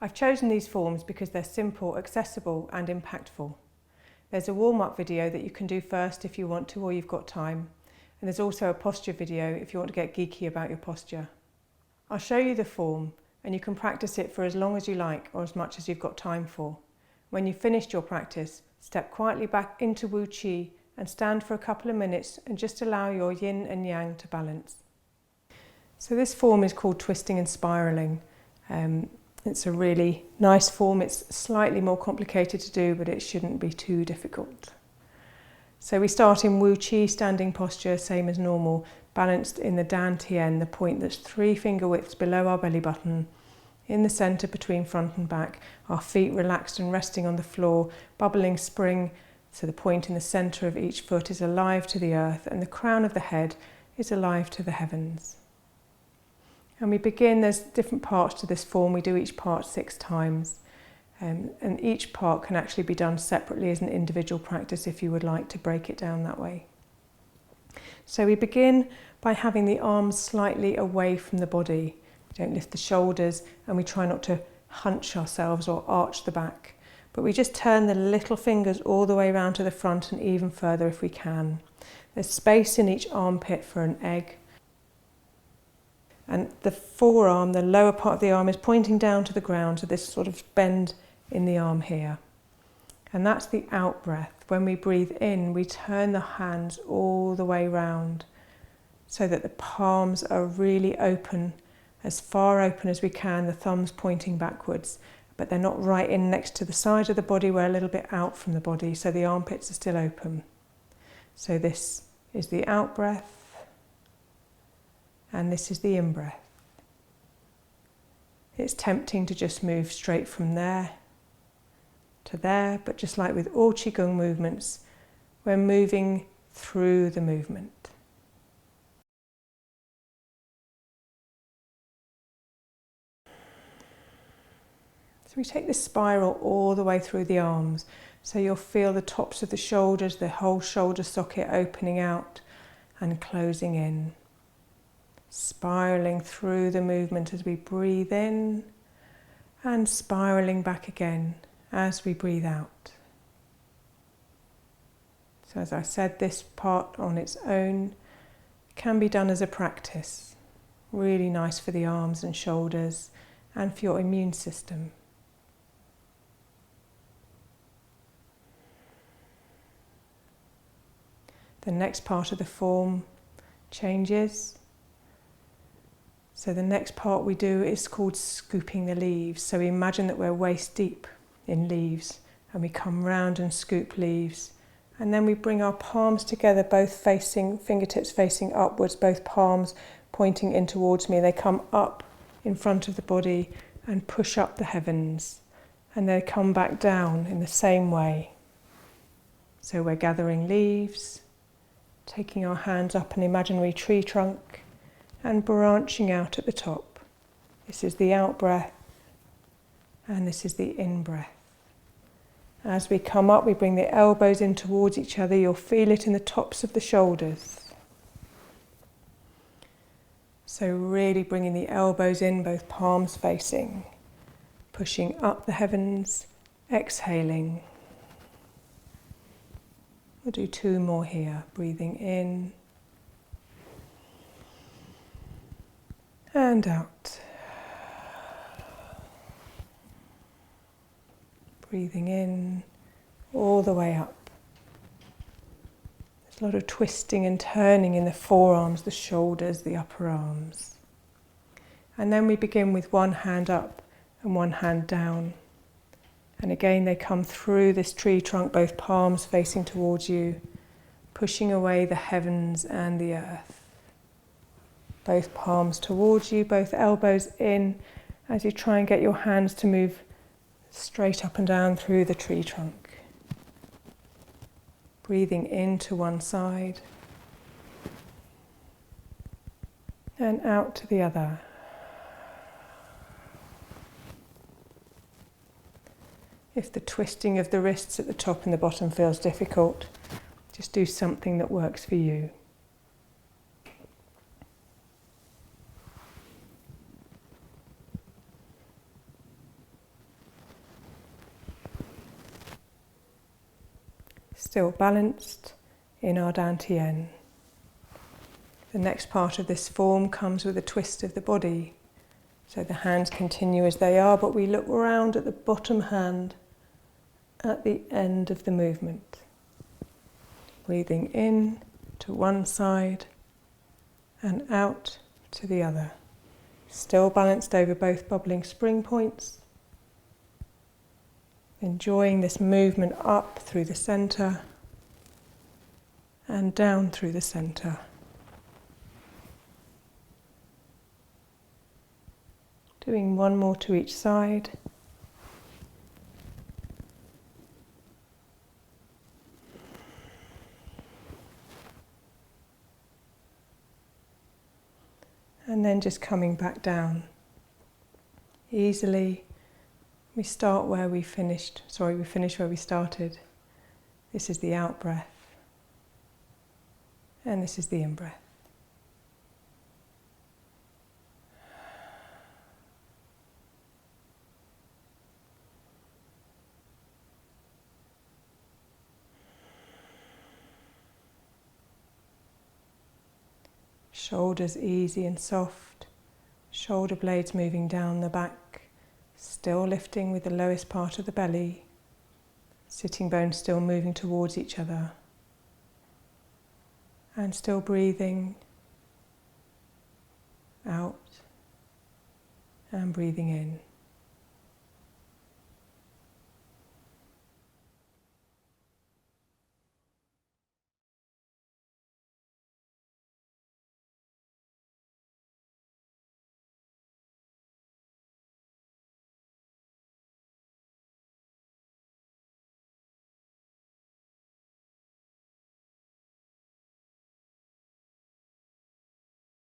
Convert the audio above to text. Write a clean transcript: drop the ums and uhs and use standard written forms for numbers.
I've chosen these forms because they're simple, accessible and impactful. There's a warm-up video that you can do first if you want to or you've got time. And there's also a posture video if you want to get geeky about your posture. I'll show you the form and you can practice it for as long as you like or as much as you've got time for. When you've finished your practice, step quietly back into Wu Qi and stand for a couple of minutes and just allow your yin and yang to balance. So this form is called twisting and spiralling. It's a really nice form. It's slightly more complicated to do, but it shouldn't be too difficult. So we start in Wu Qi, standing posture, same as normal, balanced in the Dan Tian, the point that's 3 finger widths below our belly button, in the centre between front and back, our feet relaxed and resting on the floor, bubbling spring, so the point in the centre of each foot is alive to the earth and the crown of the head is alive to the heavens. And we begin, there's different parts to this form, we do each part 6 times. And each part can actually be done separately as an individual practice if you would like to break it down that way. So we begin by having the arms slightly away from the body. We don't lift the shoulders and we try not to hunch ourselves or arch the back. But we just turn the little fingers all the way around to the front and even further if we can. There's space in each armpit for an egg. And the forearm, the lower part of the arm, is pointing down to the ground, so this sort of bend in the arm here. And that's the out breath. When we breathe in, we turn the hands all the way round so that the palms are really open, as far open as we can, the thumbs pointing backwards, but they're not right in next to the side of the body, we're a little bit out from the body, so the armpits are still open. So this is the out breath. And this is the in-breath. It's tempting to just move straight from there to there, but just like with all Qigong movements, we're moving through the movement. So we take this spiral all the way through the arms, so you'll feel the tops of the shoulders, the whole shoulder socket opening out and closing in. Spiraling through the movement as we breathe in and spiraling back again as we breathe out. So as I said, this part on its own can be done as a practice. Really nice for the arms and shoulders and for your immune system. The next part of the form changes. So the next part we do is called scooping the leaves. So we imagine that we're waist deep in leaves and we come round and scoop leaves. And then we bring our palms together, both facing, fingertips facing upwards, both palms pointing in towards me. They come up in front of the body and push up the heavens. And they come back down in the same way. So we're gathering leaves, taking our hands up an imaginary tree trunk, and branching out at the top. This is the out breath and this is the in breath. As we come up, we bring the elbows in towards each other. You'll feel it in the tops of the shoulders. So really bringing the elbows in, both palms facing, pushing up the heavens, exhaling. We'll do 2 more here, breathing in and out. Breathing in all the way up. There's a lot of twisting and turning in the forearms, the shoulders, the upper arms. And then we begin with one hand up and one hand down. And again they come through this tree trunk, both palms facing towards you, pushing away the heavens and the earth. Both palms towards you, both elbows in, as you try and get your hands to move straight up and down through the tree trunk. Breathing into one side and out to the other. If the twisting of the wrists at the top and the bottom feels difficult, just do something that works for you. still balanced in our dantian. The next part of this form comes with a twist of the body. So the hands continue as they are, but we look round at the bottom hand at the end of the movement. Breathing in to one side and out to the other. Still balanced over both bubbling spring points. Enjoying this movement up through the centre and down through the centre. Doing one more to each side. And then just coming back down. Easily, we start where we finished. We finish where we started. This is the out breath. And this is the in breath. Shoulders easy and soft, shoulder blades moving down the back, still lifting with the lowest part of the belly, sitting bones still moving towards each other, and still breathing out and breathing in.